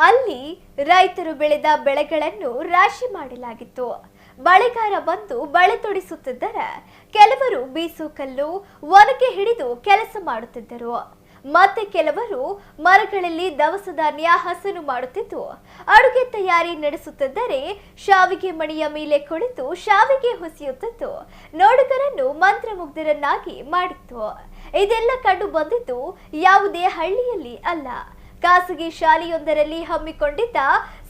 ಅಲ್ಲಿ ರೈತರು ಬೆಳೆದ ಬೆಳೆಗಳನ್ನು ರಾಶಿ ಮಾಡಲಾಗಿತ್ತು. ಬಳೆಗಾರ ಬಂದು ಬಳೆ ತೊಡಿಸುತ್ತಿದ್ದರೆ ಕೆಲವರು ಬೀಸುಕಲ್ಲು ಒನಕೆ ಹಿಡಿದು ಕೆಲಸ ಮಾಡುತ್ತಿದ್ದರು. ಮತ್ತೆ ಕೆಲವರು ಮರಗಳಲ್ಲಿ ದವಸ ಧಾನ್ಯ ಹಸನು ಮಾಡುತ್ತಿದ್ದು ಅಡುಗೆ ತಯಾರಿ ನಡೆಸುತ್ತಿದ್ದರೆ ಶಾವಿಗೆ ಮಣಿಯ ಮೇಲೆ ಕುಳಿತು ಶಾವಿಗೆ ಹುಸಿಯುತ್ತಿದ್ದು ನೋಡುಗರನ್ನು ಮಂತ್ರಮುಗ್ಧರನ್ನಾಗಿ ಮಾಡಿತ್ತು. ಇದೆಲ್ಲ ಕಂಡು ಬಂದಿದ್ದು ಯಾವುದೇ ಹಳ್ಳಿಯಲ್ಲಿ ಅಲ್ಲ, ಖಾಸಗಿ ಶಾಲೆಯೊಂದರಲ್ಲಿ ಹಮ್ಮಿಕೊಂಡಿದ್ದ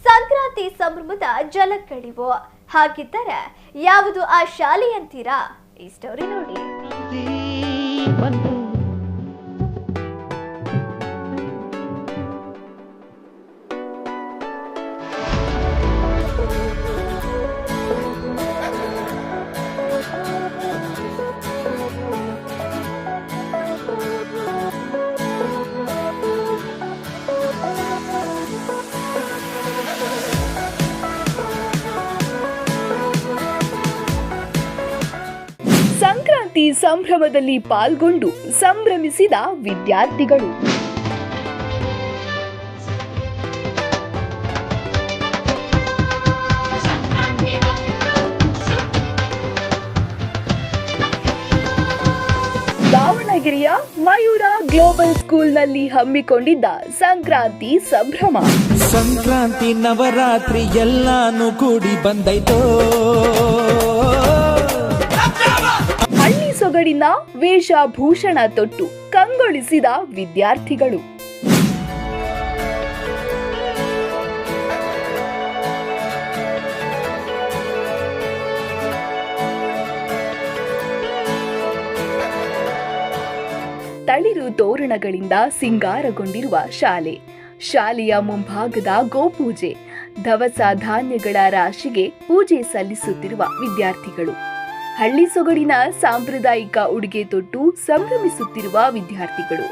ಸಂಕ್ರಾಂತಿ ಸಂಭ್ರಮದ ಜಲಕ್ಕಳಿವು. ಹಾಗಿದ್ದರೆ ಯಾವುದು ಆ ಶಾಲೆ ಅಂತೀರಾ? ಈ ಸ್ಟೋರಿ ನೋಡಿ. ಸಂಕ್ರಾಂತಿ ಸಂಭ್ರಮದಲ್ಲಿ ಪಾಲ್ಗೊಂಡು ಸಂಭ್ರಮಿಸಿದ ವಿದ್ಯಾರ್ಥಿಗಳು. ದಾವಣಗೆರೆಯ ಮಯೂರ ಗ್ಲೋಬಲ್ ಸ್ಕೂಲ್ನಲ್ಲಿ ಹಮ್ಮಿಕೊಂಡಿದ್ದ ಸಂಕ್ರಾಂತಿ ಸಂಭ್ರಮ. ಸಂಕ್ರಾಂತಿ ನವರಾತ್ರಿ ಎಲ್ಲಾನು ಕೂಡಿ ಬಂದೈತೋ. ಹಳ್ಳಿ ಸೊಗಡಿನ ವೇಷಭೂಷಣ ತೊಟ್ಟು ಕಂಗೊಳಿಸಿದ ವಿದ್ಯಾರ್ಥಿಗಳು. ತಳಿರು ತೋರಣಗಳಿಂದ ಸಿಂಗಾರಗೊಂಡಿರುವ ಶಾಲೆಯ ಮುಂಭಾಗದ ಗೋಪೂಜೆ, ದವಸ ಧಾನ್ಯಗಳ ರಾಶಿಗೆ ಪೂಜೆ ಸಲ್ಲಿಸುತ್ತಿರುವ ವಿದ್ಯಾರ್ಥಿಗಳು, ಹಳ್ಳಿ ಸೊಗಡಿನ ಸಾಂಪ್ರದಾಯಿಕ ಉಡುಗೆ ತೊಟ್ಟು ಸಂಭ್ರಮಿಸುತ್ತಿರುವ ವಿದ್ಯಾರ್ಥಿಗಳು.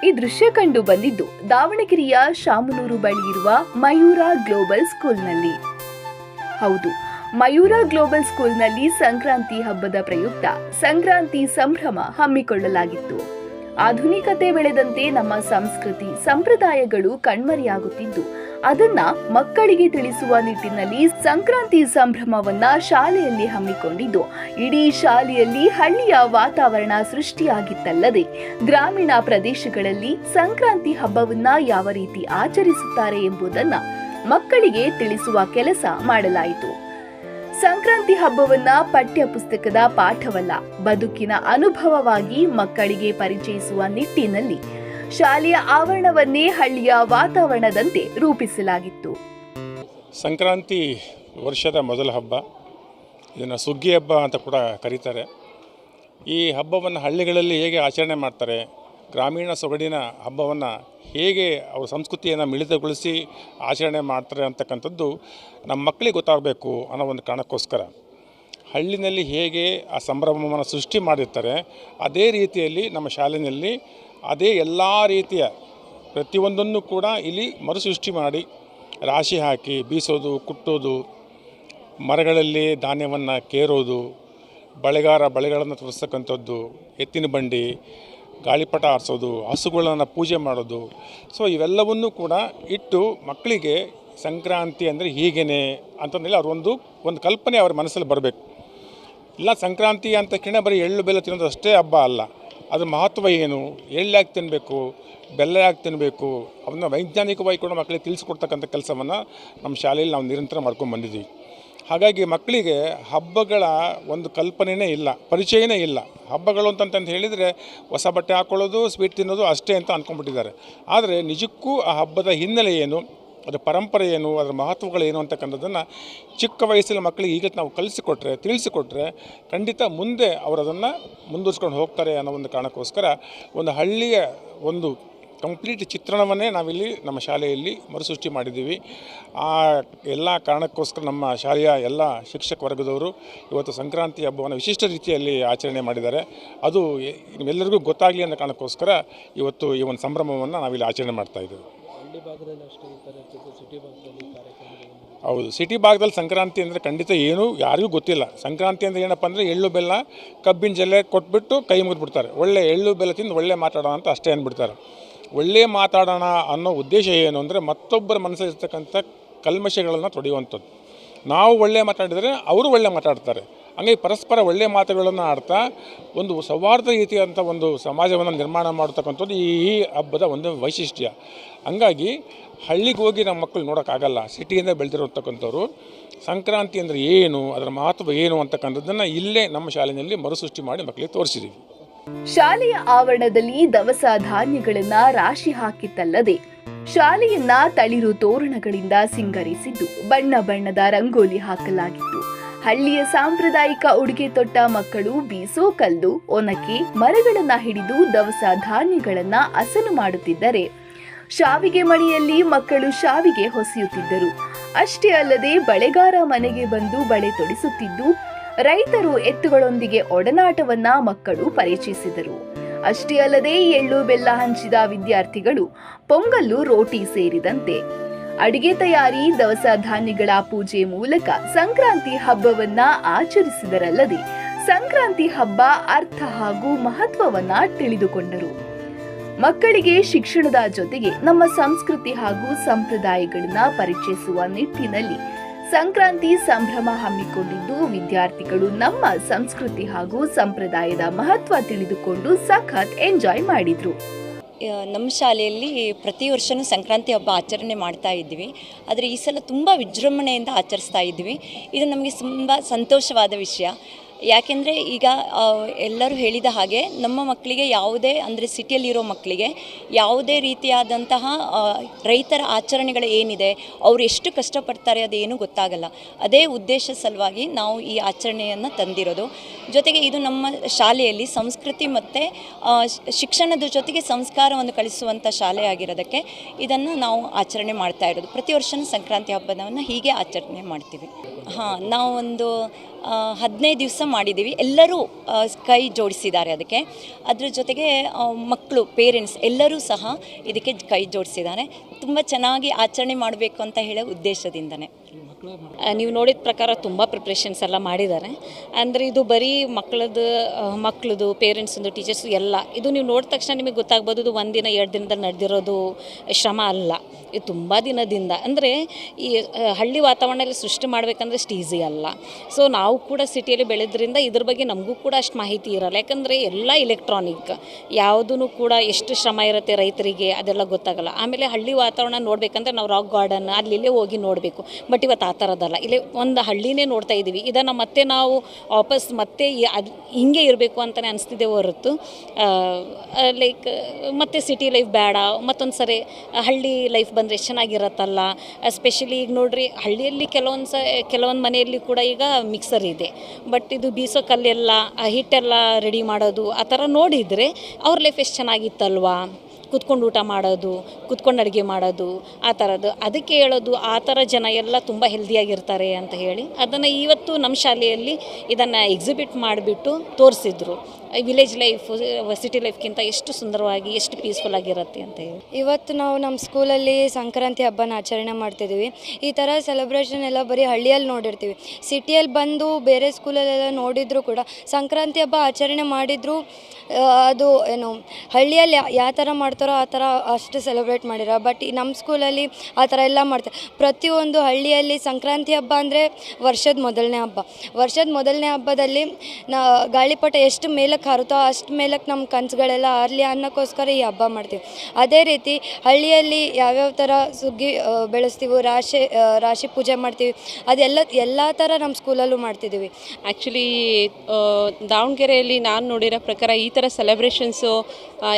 ಈ ದೃಶ್ಯ ಕಂಡು ಬಂದಿದ್ದು ದಾವಣಗೆರೆಯ ಶಾಮನೂರು ಬಳಿ ಇರುವ ಮಯೂರ ಗ್ಲೋಬಲ್ ಸ್ಕೂಲ್ನಲ್ಲಿ. ಹೌದು, ಮಯೂರ ಗ್ಲೋಬಲ್ ಸ್ಕೂಲ್ನಲ್ಲಿ ಸಂಕ್ರಾಂತಿ ಹಬ್ಬದ ಪ್ರಯುಕ್ತ ಸಂಕ್ರಾಂತಿ ಸಂಭ್ರಮ ಹಮ್ಮಿಕೊಳ್ಳಲಾಗಿತ್ತು. ಆಧುನಿಕತೆ ಬೆಳೆದಂತೆ ನಮ್ಮ ಸಂಸ್ಕೃತಿ ಸಂಪ್ರದಾಯಗಳು ಕಣ್ಮರೆಯಾಗುತ್ತಿದ್ದು ಅದನ್ನ ಮಕ್ಕಳಿಗೆ ತಿಳಿಸುವ ನಿಟ್ಟಿನಲ್ಲಿ ಸಂಕ್ರಾಂತಿ ಸಂಭ್ರಮವನ್ನ ಶಾಲೆಯಲ್ಲಿ ಹಮ್ಮಿಕೊಂಡಿದ್ದು ಇಡೀ ಶಾಲೆಯಲ್ಲಿ ಹಳ್ಳಿಯ ವಾತಾವರಣ ಸೃಷ್ಟಿಯಾಗಿತ್ತಲ್ಲದೆ ಗ್ರಾಮೀಣ ಪ್ರದೇಶಗಳಲ್ಲಿ ಸಂಕ್ರಾಂತಿ ಹಬ್ಬವನ್ನ ಯಾವ ರೀತಿ ಆಚರಿಸುತ್ತಾರೆ ಎಂಬುದನ್ನ ಮಕ್ಕಳಿಗೆ ತಿಳಿಸುವ ಕೆಲಸ ಮಾಡಲಾಯಿತು. ಸಂಕ್ರಾಂತಿ ಹಬ್ಬವನ್ನ ಪಠ್ಯ ಪುಸ್ತಕದ ಪಾಠವಲ್ಲ, ಬದುಕಿನ ಅನುಭವವಾಗಿ ಮಕ್ಕಳಿಗೆ ಪರಿಚಯಿಸುವ ನಿಟ್ಟಿನಲ್ಲಿ ಶಾಲೆಯ ಆವರಣವನ್ನೇ ಹಳ್ಳಿಯ ವಾತಾವರಣದಂತೆ ರೂಪಿಸಲಾಗಿತ್ತು. ಸಂಕ್ರಾಂತಿ ವರ್ಷದ ಮೊದಲ ಹಬ್ಬ. ಇದನ್ನು ಸುಗ್ಗಿ ಹಬ್ಬ ಅಂತ ಕೂಡ ಕರೀತಾರೆ. ಈ ಹಬ್ಬವನ್ನು ಹಳ್ಳಿಗಳಲ್ಲಿ ಹೇಗೆ ಆಚರಣೆ ಮಾಡ್ತಾರೆ, ಗ್ರಾಮೀಣ ಸೊಗಡಿನ ಹಬ್ಬವನ್ನು ಹೇಗೆ ಅವ್ರ ಸಂಸ್ಕೃತಿಯನ್ನು ಮಿಳಿತಗೊಳಿಸಿ ಆಚರಣೆ ಮಾಡ್ತಾರೆ ಅಂತಕ್ಕಂಥದ್ದು ನಮ್ಮ ಮಕ್ಕಳಿಗೆ ಗೊತ್ತಾಗಬೇಕು ಅನ್ನೋ ಒಂದು ಕಾರಣಕ್ಕೋಸ್ಕರ ಹಳ್ಳಿನಲ್ಲಿ ಹೇಗೆ ಆ ಸಂಭ್ರಮವನ್ನು ಸೃಷ್ಟಿ ಮಾಡಿರ್ತಾರೆ ಅದೇ ರೀತಿಯಲ್ಲಿ ನಮ್ಮ ಶಾಲೆಯಲ್ಲಿ ಅದೇ ಎಲ್ಲ ರೀತಿಯ ಪ್ರತಿಯೊಂದನ್ನು ಕೂಡ ಇಲ್ಲಿ ಮರುಸೃಷ್ಟಿ ಮಾಡಿ ರಾಶಿ ಹಾಕಿ ಬೀಸೋದು, ಕುಟ್ಟೋದು, ಮರಗಳಲ್ಲಿ ಧಾನ್ಯವನ್ನು ಕೇರೋದು, ಬಳೆಗಳನ್ನು ತೋರಿಸ್ತಕ್ಕಂಥದ್ದು, ಎತ್ತಿನ ಬಂಡಿ, ಗಾಳಿಪಟ ಆರಿಸೋದು, ಹಸುಗಳನ್ನು ಪೂಜೆ ಮಾಡೋದು. ಸೊ ಇವೆಲ್ಲವನ್ನೂ ಕೂಡ ಇಟ್ಟು ಮಕ್ಕಳಿಗೆ ಸಂಕ್ರಾಂತಿ ಅಂದರೆ ಹೀಗೇನೆ ಅಂತಂದೇಳಿ ಒಂದು ಕಲ್ಪನೆ ಅವ್ರ ಮನಸ್ಸಲ್ಲಿ ಬರಬೇಕು. ಇಲ್ಲ ಸಂಕ್ರಾಂತಿ ಅಂತ ಕಿಣ ಬರೀ ಎಳ್ಳು ಬೆಲ್ಲ ತಿನ್ನೋದು ಅಷ್ಟೇ ಹಬ್ಬ ಅಲ್ಲ, ಅದ್ರ ಮಹತ್ವ ಏನು, ಎಳ್ಳು ಯಾಕೆ ತಿನ್ನಬೇಕು, ಬೆಲ್ಲ ಯಾಕೆ ತಿನ್ನಬೇಕು, ಅದನ್ನು ವೈಜ್ಞಾನಿಕವಾಗಿ ಕೂಡ ಮಕ್ಕಳಿಗೆ ತಿಳಿಸ್ಕೊಡ್ತಕ್ಕಂಥ ಕೆಲಸವನ್ನು ನಮ್ಮ ಶಾಲೆಯಲ್ಲಿ ನಾವು ನಿರಂತರ ಮಾಡ್ಕೊಂಡು ಬಂದಿದ್ದೀವಿ. ಹಾಗಾಗಿ ಮಕ್ಕಳಿಗೆ ಹಬ್ಬಗಳ ಒಂದು ಕಲ್ಪನೆಯೇ ಇಲ್ಲ, ಪರಿಚಯನೇ ಇಲ್ಲ. ಹಬ್ಬಗಳು ಅಂತಂತ ಹೇಳಿದರೆ ಹೊಸ ಬಟ್ಟೆ ಹಾಕ್ಕೊಳ್ಳೋದು, ಸ್ವೀಟ್ ತಿನ್ನೋದು ಅಷ್ಟೇ ಅಂತ ಅಂದ್ಕೊಂಡ್ಬಿಟ್ಟಿದ್ದಾರೆ. ಆದರೆ ನಿಜಕ್ಕೂ ಆ ಹಬ್ಬದ ಹಿನ್ನೆಲೆ ಏನು, ಅದರ ಪರಂಪರೆ ಏನು, ಅದರ ಮಹತ್ವಗಳೇನು ಅಂತಕ್ಕಂಥದ್ದನ್ನು ಚಿಕ್ಕ ವಯಸ್ಸಿನ ಮಕ್ಕಳಿಗೆ ಈಗ ನಾವು ತಿಳಿಸಿಕೊಟ್ರೆ ಖಂಡಿತ ಮುಂದೆ ಅವರು ಅದನ್ನು ಮುಂದುವರ್ಸ್ಕೊಂಡು ಹೋಗ್ತಾರೆ ಅನ್ನೋ ಒಂದು ಕಾರಣಕ್ಕೋಸ್ಕರ ಒಂದು ಹಳ್ಳಿಯ ಒಂದು ಕಂಪ್ಲೀಟ್ ಚಿತ್ರಣವನ್ನೇ ನಾವಿಲ್ಲಿ ನಮ್ಮ ಶಾಲೆಯಲ್ಲಿ ಮರುಸೃಷ್ಟಿ ಮಾಡಿದ್ದೀವಿ. ಆ ಎಲ್ಲ ಕಾರಣಕ್ಕೋಸ್ಕರ ನಮ್ಮ ಶಾಲೆಯ ಎಲ್ಲ ಶಿಕ್ಷಕ ವರ್ಗದವರು ಇವತ್ತು ಸಂಕ್ರಾಂತಿ ಹಬ್ಬವನ್ನು ವಿಶಿಷ್ಟ ರೀತಿಯಲ್ಲಿ ಆಚರಣೆ ಮಾಡಿದ್ದಾರೆ. ಅದು ಎಲ್ಲರಿಗೂ ಗೊತ್ತಾಗಲಿ ಅನ್ನೋ ಕಾರಣಕ್ಕೋಸ್ಕರ ಇವತ್ತು ಈ ಒಂದು ಸಂಭ್ರಮವನ್ನು ನಾವಿಲ್ಲಿ ಆಚರಣೆ ಮಾಡ್ತಾಯಿದ್ದೇವೆ. ಹೌದು, ಸಿಟಿ ಭಾಗದಲ್ಲಿ ಸಂಕ್ರಾಂತಿ ಅಂದರೆ ಖಂಡಿತ ಏನೂ ಯಾರಿಗೂ ಗೊತ್ತಿಲ್ಲ. ಸಂಕ್ರಾಂತಿ ಅಂದರೆ ಏನಪ್ಪ ಅಂದರೆ ಎಳ್ಳು ಬೆಲ್ಲ ಕಬ್ಬಿನ ಜಲ್ಲೆ ಕೊಟ್ಬಿಟ್ಟು ಕೈ ಮುಗಿದ್ಬಿಡ್ತಾರೆ, ಒಳ್ಳೆ ಎಳ್ಳು ಬೆಲ್ಲ ತಿಂದು ಒಳ್ಳೆ ಮಾತಾಡೋಣ ಅಂತ ಅಷ್ಟೇ ಅಂದ್ಬಿಡ್ತಾರೆ. ಒಳ್ಳೆ ಮಾತಾಡೋಣ ಅನ್ನೋ ಉದ್ದೇಶ ಏನು ಅಂದರೆ ಮತ್ತೊಬ್ಬರ ಮನಸ್ಸಲ್ಲಿರ್ತಕ್ಕಂಥ ಕಲ್ಮಶಗಳನ್ನು ತೊಡೆಯುವಂಥದ್ದು. ನಾವು ಒಳ್ಳೆ ಮಾತಾಡಿದರೆ ಅವರು ಒಳ್ಳೆ ಮಾತಾಡ್ತಾರೆ. ಹಂಗಾಗಿ ಪರಸ್ಪರ ಒಳ್ಳೆಯ ಮಾತುಗಳನ್ನು ಆಡ್ತಾ ಒಂದು ಸೌಹಾರ್ದ ರೀತಿಯಾದಂಥ ಒಂದು ಸಮಾಜವನ್ನು ನಿರ್ಮಾಣ ಮಾಡತಕ್ಕಂಥದ್ದು ಈ ಹಬ್ಬದ ಒಂದು ವೈಶಿಷ್ಟ್ಯ. ಹಂಗಾಗಿ ಹಳ್ಳಿಗೆ ಹೋಗಿ ನಮ್ಮ ಮಕ್ಕಳು ನೋಡೋಕ್ಕಾಗಲ್ಲ, ಸಿಟಿಯಿಂದ ಬೆಳೆದಿರತಕ್ಕಂಥವ್ರು ಸಂಕ್ರಾಂತಿ ಅಂದರೆ ಏನು, ಅದರ ಮಹತ್ವ ಏನು ಅಂತಕ್ಕಂಥದ್ದನ್ನು ಇಲ್ಲೇ ನಮ್ಮ ಶಾಲೆಯಲ್ಲಿ ಮರುಸೃಷ್ಟಿ ಮಾಡಿ ಮಕ್ಕಳಿಗೆ ತೋರಿಸಿದ್ದೀವಿ. ಶಾಲೆಯ ಆವರಣದಲ್ಲಿ ದವಸ ಧಾನ್ಯಗಳನ್ನ ರಾಶಿ ಹಾಕಿತ್ತಲ್ಲದೆ ಶಾಲೆಯನ್ನ ತಳಿರು ತೋರಣಗಳಿಂದ ಸಿಂಗರಿಸಿದ್ದು ಬಣ್ಣ ಬಣ್ಣದ ರಂಗೋಲಿ ಹಾಕಲಾಗಿತ್ತು. ಹಳ್ಳಿಯ ಸಾಂಪ್ರದಾಯಿಕ ಉಡುಗೆ ತೊಟ್ಟ ಮಕ್ಕಳು ಬೀಸೋ ಕಲ್ಲು, ಒನಕೆ ಮರಗಳನ್ನ ಹಿಡಿದು ದವಸ ಧಾನ್ಯಗಳನ್ನ ಹಸನು ಮಾಡುತ್ತಿದ್ದರೆ ಶಾವಿಗೆ ಮಣಿಯಲ್ಲಿ ಮಕ್ಕಳು ಶಾವಿಗೆ ಹೊಸೆಯುತ್ತಿದ್ದರು. ಅಷ್ಟೇ ಅಲ್ಲದೆ ಬಳೆಗಾರ ಮನೆಗೆ ಬಂದು ಬಳೆ ತೊಡಿಸುತ್ತಿದ್ದು, ರೈತರು ಎತ್ತುಗಳೊಂದಿಗೆ ಒಡನಾಟವನ್ನ ಮಕ್ಕಳು ಪರಿಚಯಿಸಿದರು. ಅಷ್ಟೇ ಅಲ್ಲದೆ ಎಳ್ಳು ಬೆಲ್ಲ ಹಂಚಿದ ವಿದ್ಯಾರ್ಥಿಗಳು ಪೊಂಗಲ್ಲು, ರೋಟಿ ಸೇರಿದಂತೆ ಅಡಿಗೆ ತಯಾರಿ, ದವಸ ಧಾನ್ಯಗಳ ಪೂಜೆ ಮೂಲಕ ಸಂಕ್ರಾಂತಿ ಹಬ್ಬವನ್ನ ಆಚರಿಸಿದರಲ್ಲದೆ ಸಂಕ್ರಾಂತಿ ಹಬ್ಬ ಅರ್ಥ ಹಾಗೂ ಮಹತ್ವವನ್ನ ತಿಳಿದುಕೊಂಡರು. ಮಕ್ಕಳಿಗೆ ಶಿಕ್ಷಣದ ಜೊತೆಗೆ ನಮ್ಮ ಸಂಸ್ಕೃತಿ ಹಾಗೂ ಸಂಪ್ರದಾಯಗಳನ್ನ ಪರಿಚಯಿಸುವ ನಿಟ್ಟಿನಲ್ಲಿ ಸಂಕ್ರಾಂತಿ ಸಂಭ್ರಮ ಹಮ್ಮಿಕೊಂಡಿದ್ದು, ವಿದ್ಯಾರ್ಥಿಗಳು ನಮ್ಮ ಸಂಸ್ಕೃತಿ ಹಾಗೂ ಸಂಪ್ರದಾಯದ ಮಹತ್ವ ತಿಳಿದುಕೊಂಡು ಸಖತ್ ಎಂಜಾಯ್ ಮಾಡಿದ್ರು. ನಮ್ಮ ಶಾಲೆಯಲ್ಲಿ ಪ್ರತಿ ವರ್ಷವೂ ಸಂಕ್ರಾಂತಿ ಹಬ್ಬ ಆಚರಣೆ ಮಾಡ್ತಾ ಇದ್ವಿ. ಆದರೆ ಈ ಸಲ ತುಂಬ ವಿಜೃಂಭಣೆಯಿಂದ ಆಚರಿಸ್ತಾ ಇದ್ವಿ. ಇದು ನಮಗೆ ತುಂಬ ಸಂತೋಷವಾದ ವಿಷಯ. ಯಾಕೆಂದರೆ ಈಗ ಎಲ್ಲರೂ ಹೇಳಿದ ಹಾಗೆ ನಮ್ಮ ಮಕ್ಕಳಿಗೆ ಯಾವುದೇ ಅಂದರೆ ಸಿಟಿಯಲ್ಲಿರೋ ಮಕ್ಕಳಿಗೆ ಯಾವುದೇ ರೀತಿಯಾದಂತಹ ರೈತರ ಆಚರಣೆಗಳು ಏನಿದೆ, ಅವರು ಎಷ್ಟು ಕಷ್ಟಪಡ್ತಾರೆ ಅದೇನು ಗೊತ್ತಾಗಲ್ಲ. ಅದೇ ಉದ್ದೇಶ ಸಲುವಾಗಿ ನಾವು ಈ ಆಚರಣೆಯನ್ನು ತಂದಿರೋದು. ಜೊತೆಗೆ ಇದು ನಮ್ಮ ಶಾಲೆಯಲ್ಲಿ ಸಂಸ್ಕೃತಿ ಮತ್ತು ಶಿಕ್ಷಣದ ಜೊತೆಗೆ ಸಂಸ್ಕಾರವನ್ನು ಕಲಿಸುವಂಥ ಶಾಲೆ ಆಗಿರೋದಕ್ಕೆ ಇದನ್ನು ನಾವು ಆಚರಣೆ ಮಾಡ್ತಾ ಇರೋದು. ಪ್ರತಿ ವರ್ಷವೂ ಸಂಕ್ರಾಂತಿ ಹಬ್ಬವನ್ನು ಹೀಗೆ ಆಚರಣೆ ಮಾಡ್ತೀವಿ. ನಾವು ಒಂದು 15 ದಿವಸ ಮಾಡಿದ್ದೀವಿ. ಎಲ್ಲರೂ ಕೈ ಜೋಡಿಸಿದ್ದಾರೆ ಅದಕ್ಕೆ. ಅದ್ರ ಜೊತೆಗೆ ಮಕ್ಕಳು, ಪೇರೆಂಟ್ಸ್ ಎಲ್ಲರೂ ಸಹ ಇದಕ್ಕೆ ಕೈ ಜೋಡಿಸಿದ್ದಾರೆ. ತುಂಬ ಚೆನ್ನಾಗಿ ಆಚರಣೆ ಮಾಡಬೇಕು ಅಂತ ಹೇಳೋ ಉದ್ದೇಶದಿಂದನೇ. ನೀವು ನೋಡಿದ ಪ್ರಕಾರ ತುಂಬ ಪ್ರಿಪ್ರೇಷನ್ಸ್ ಎಲ್ಲ ಮಾಡಿದ್ದಾರೆ. ಅಂದರೆ ಇದು ಬರೀ ಮಕ್ಕಳದು ಪೇರೆಂಟ್ಸದು, ಟೀಚರ್ಸು ಎಲ್ಲ ಇದು ನೀವು ನೋಡಿದ ತಕ್ಷಣ ನಿಮಗೆ ಗೊತ್ತಾಗ್ಬೋದು ಇದು ಒಂದಿನ 2 ದಿನದಲ್ಲಿ ನಡೆದಿರೋದು ಶ್ರಮ ಅಲ್ಲ. ಇದು ತುಂಬ ದಿನದಿಂದ, ಅಂದರೆ ಈ ಹಳ್ಳಿ ವಾತಾವರಣದಲ್ಲಿ ಸೃಷ್ಟಿ ಮಾಡಬೇಕಂದ್ರೆ ಅಷ್ಟು ಈಸಿ ಅಲ್ಲ. ಸೊ ನಾವು ಕೂಡ ಸಿಟಿಯಲ್ಲಿ ಬೆಳೆದ್ರಿಂದ ಇದ್ರ ಬಗ್ಗೆ ನಮಗೂ ಕೂಡ ಅಷ್ಟು ಮಾಹಿತಿ ಇರಲ್ಲ. ಯಾಕಂದರೆ ಎಲ್ಲ ಇಲೆಕ್ಟ್ರಾನಿಕ್, ಯಾವುದೂ ಕೂಡ ಎಷ್ಟು ಶ್ರಮ ಇರುತ್ತೆ ರೈತರಿಗೆ ಅದೆಲ್ಲ ಗೊತ್ತಾಗಲ್ಲ. ಆಮೇಲೆ ಹಳ್ಳಿ ವಾತಾವರಣ ನೋಡಬೇಕಂದ್ರೆ ನಾವು ರಾಕ್ ಗಾರ್ಡನ್ ಅಲ್ಲಿಲ್ಲೇ ಹೋಗಿ ನೋಡಬೇಕು. ಬಟ್ ಇವತ್ತು ಆ ಥರದ್ದಲ್ಲ. ಇಲ್ಲೇ ಒಂದು ಹಳ್ಳಿನೇ ನೋಡ್ತಾ ಇದ್ದೀವಿ. ಇದನ್ನು ಮತ್ತೆ ನಾವು ವಾಪಸ್ ಮತ್ತೆ ಅದು ಹಿಂಗೆ ಇರಬೇಕು ಅಂತಲೇ ಅನಿಸ್ತಿದೆ ಹೊರತು ಲೈಕ್ ಮತ್ತೆ ಸಿಟಿ ಲೈಫ್ ಬೇಡ, ಮತ್ತೊಂದು ಸರಿ ಹಳ್ಳಿ ಲೈಫ್ ಬಂದರೆ ಚೆನ್ನಾಗಿರತ್ತಲ್ಲ. ಎಸ್ಪೆಷಲಿ ಈಗ ನೋಡ್ರಿ, ಹಳ್ಳಿಯಲ್ಲಿ ಕೆಲವೊಂದು ಮನೆಯಲ್ಲಿ ಕೂಡ ಈಗ ಮಿಕ್ಸರ್ ಇದೆ. ಬಟ್ ಇದು ಬೀಸೋ ಕಲ್ಲೆಲ್ಲ ಹಿಟ್ಟೆಲ್ಲ ರೆಡಿ ಮಾಡೋದು ಆ ಥರ ನೋಡಿದರೆ ಅವ್ರ ಲೈಫ್ ಎಷ್ಟು ಚೆನ್ನಾಗಿತ್ತಲ್ವಾ. ಕುತ್ಕೊಂಡು ಊಟ ಮಾಡೋದು, ಕುತ್ಕೊಂಡು ಅಡುಗೆ ಮಾಡೋದು, ಆ ಥರದ್ದು. ಅದಕ್ಕೆ ಹೇಳೋದು ಆ ಥರ ಜನ ಎಲ್ಲ ತುಂಬ ಹೆಲ್ದಿಯಾಗಿರ್ತಾರೆ ಅಂತ ಹೇಳಿ ಅದನ್ನು ಇವತ್ತು ನಮ್ಮ ಶಾಲೆಯಲ್ಲಿ ಇದನ್ನು ಎಕ್ಸಿಬಿಟ್ ಮಾಡಿಬಿಟ್ಟು ತೋರಿಸಿದ್ರು. ವಿಲೇಜ್ ಲೈಫ್ ಸಿಟಿ ಲೈಫ್ಗಿಂತ ಎಷ್ಟು ಸುಂದರವಾಗಿ, ಎಷ್ಟು ಪೀಸ್ಫುಲ್ ಆಗಿರುತ್ತೆ ಅಂತ ಹೇಳಿ. ಇವತ್ತು ನಾವು ನಮ್ಮ ಸ್ಕೂಲಲ್ಲಿ ಸಂಕ್ರಾಂತಿ ಹಬ್ಬನ ಆಚರಣೆ ಮಾಡ್ತಿದ್ದೀವಿ. ಈ ಥರ ಸೆಲೆಬ್ರೇಷನ್ ಎಲ್ಲ ಬರೀ ಹಳ್ಳಿಯಲ್ಲಿ ನೋಡಿರ್ತೀವಿ. ಸಿಟಿಯಲ್ಲಿ ಬಂದು ಬೇರೆ ಸ್ಕೂಲಲ್ಲೆಲ್ಲ ನೋಡಿದರೂ ಕೂಡ ಸಂಕ್ರಾಂತಿ ಹಬ್ಬ ಆಚರಣೆ ಮಾಡಿದರೂ ಅದು ಏನು ಹಳ್ಳಿಯಲ್ಲಿ ಯಾವ ಥರ ಮಾಡ್ತಾರೋ ಆ ಥರ ಅಷ್ಟು ಸೆಲೆಬ್ರೇಟ್ ಮಾಡಿರೋ. ಬಟ್ ನಮ್ಮ ಸ್ಕೂಲಲ್ಲಿ ಆ ಥರ ಎಲ್ಲ ಮಾಡ್ತಾರೆ. ಪ್ರತಿಯೊಂದು ಹಳ್ಳಿಯಲ್ಲಿ ಸಂಕ್ರಾಂತಿ ಹಬ್ಬ ಅಂದರೆ ವರ್ಷದ ಮೊದಲನೇ ಹಬ್ಬ. ವರ್ಷದ ಮೊದಲನೇ ಹಬ್ಬದಲ್ಲಿ ಗಾಳಿಪಟ ಎಷ್ಟು ಮೇಲಕ್ಕೆ ಹಾರುತ್ತೋ ಅಷ್ಟು ಮೇಲಕ್ಕೆ ನಮ್ಮ ಕನಸುಗಳೆಲ್ಲ ಹಾರಲಿ ಅನ್ನೋಕ್ಕೋಸ್ಕರ ಈ ಹಬ್ಬ ಮಾಡ್ತೀವಿ. ಅದೇ ರೀತಿ ಹಳ್ಳಿಯಲ್ಲಿ ಯಾವ್ಯಾವ ಥರ ಸುಗ್ಗಿ ಬೆಳೆಸ್ತೀವಿ, ರಾಶಿ ಪೂಜೆ ಮಾಡ್ತೀವಿ, ಎಲ್ಲ ಥರ ನಮ್ಮ ಸ್ಕೂಲಲ್ಲೂ ಮಾಡ್ತಿದ್ದೀವಿ. ಆ್ಯಕ್ಚುಲಿ ದಾವಣಗೆರೆಯಲ್ಲಿ ನಾನು ನೋಡಿರೋ ಪ್ರಕಾರ ಈ ಥರ ಸೆಲೆಬ್ರೇಷನ್ಸು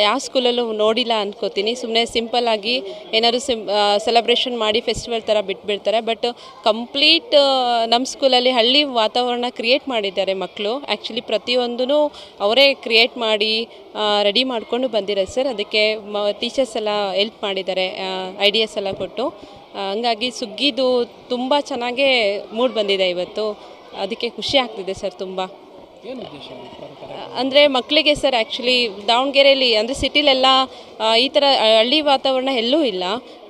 ಯಾವ ಸ್ಕೂಲಲ್ಲೂ ನೋಡಿಲ್ಲ ಅಂದ್ಕೋತೀನಿ. ಸುಮ್ಮನೆ ಸಿಂಪಲ್ಲಾಗಿ ಏನಾದ್ರು ಸೆಲೆಬ್ರೇಷನ್ ಮಾಡಿ ಫೆಸ್ಟಿವಲ್ ಥರ ಬಿಟ್ಬಿಡ್ತಾರೆ. ಬಟ್ ಕಂಪ್ಲೀಟ್ ನಮ್ಮ ಸ್ಕೂಲಲ್ಲಿ ಹಳ್ಳಿ ವಾತಾವರಣ ಕ್ರಿಯೇಟ್ ಮಾಡಿದ್ದಾರೆ ಮಕ್ಕಳು. ಆ್ಯಕ್ಚುಲಿ ಪ್ರತಿಯೊಂದೂ ಅವರೇ ಕ್ರಿಯೇಟ್ ಮಾಡಿ ರೆಡಿ ಮಾಡಿಕೊಂಡು ಬಂದಿರೋದು ಸರ್. ಅದಕ್ಕೆ ಟೀಚರ್ಸ್ ಎಲ್ಲ ಹೆಲ್ಪ್ ಮಾಡಿದ್ದಾರೆ, ಐಡಿಯಾಸ್ ಎಲ್ಲ ಕೊಟ್ಟು. ಹಂಗಾಗಿ ಸುಗ್ಗಿದು ತುಂಬ ಚೆನ್ನಾಗೇ ಮೂಡ್ ಬಂದಿದೆ ಇವತ್ತು. ಅದಕ್ಕೆ ಖುಷಿ ಆಗ್ತಿದೆ ಸರ್ ತುಂಬ. ಅಂದರೆ ಮಕ್ಕಳಿಗೆ ಸರ್ ಆ್ಯಕ್ಚುಲಿ ದಾವಣಗೆರೆಯಲ್ಲಿ ಅಂದರೆ ಸಿಟಿಲೆಲ್ಲ ಈ ಥರ ಹಳ್ಳಿ ವಾತಾವರಣ ಎಲ್ಲೂ ಇಲ್ಲ.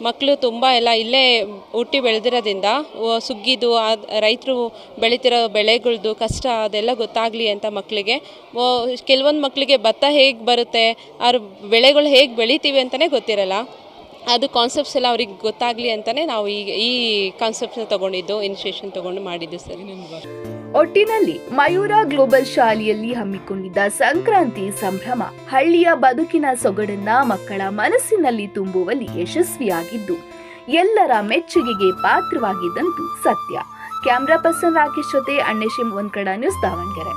ಮಕ್ಕಳು ತುಂಬ ಎಲ್ಲ ಇಲ್ಲೇ ಹುಟ್ಟಿ ಬೆಳೆದಿರೋದ್ರಿಂದ ಸುಗ್ಗಿದು ರೈತರು ಬೆಳೀತಿರೋ ಬೆಳೆಗಳದ್ದು ಕಷ್ಟ ಅದೆಲ್ಲ ಗೊತ್ತಾಗಲಿ ಅಂತ ಮಕ್ಕಳಿಗೆ. ಕೆಲವೊಂದು ಮಕ್ಕಳಿಗೆ ಭತ್ತ ಹೇಗೆ ಬರುತ್ತೆ, ಅವ್ರ ಬೆಳೆಗಳು ಹೇಗೆ ಬೆಳಿತೀವಿ ಅಂತಲೇ ಗೊತ್ತಿರಲ್ಲ. ಅದು ಕಾನ್ಸೆಪ್ಟ್ಸ್ ಎಲ್ಲ ಅವ್ರಿಗೆ ಗೊತ್ತಾಗಲಿ ಅಂತಲೇ ನಾವು ಈ ಕಾನ್ಸೆಪ್ಟ್ನ ತೊಗೊಂಡಿದ್ದು, ಇನಿಷಿಯೇಷನ್ ತೊಗೊಂಡು ಮಾಡಿದ್ದು ಸರ್. ಒಟ್ಟಿನಲ್ಲಿ ಮಯೂರ ಗ್ಲೋಬಲ್ ಶಾಲೆಯಲ್ಲಿ ಹಮ್ಮಿಕೊಂಡಿದ್ದ ಸಂಕ್ರಾಂತಿ ಸಂಭ್ರಮ ಹಳ್ಳಿಯ ಬದುಕಿನ ಸೊಗಡನ್ನ ಮಕ್ಕಳ ಮನಸ್ಸಿನಲ್ಲಿ ತುಂಬುವಲ್ಲಿ ಯಶಸ್ವಿಯಾಗಿದ್ದು ಎಲ್ಲರ ಮೆಚ್ಚುಗೆಗೆ ಪಾತ್ರವಾಗಿದ್ದಂತೂ ಸತ್ಯ. ಕ್ಯಾಮ್ರಾ ಪರ್ಸನ್ ರಾಕೇಶ್ ಜೊತೆ ಅಣ್ಣೇಶಿಂ ಒಂದ್ ಕಡ ನ್ಯೂಸ್ ದಾವಣಗೆರೆ.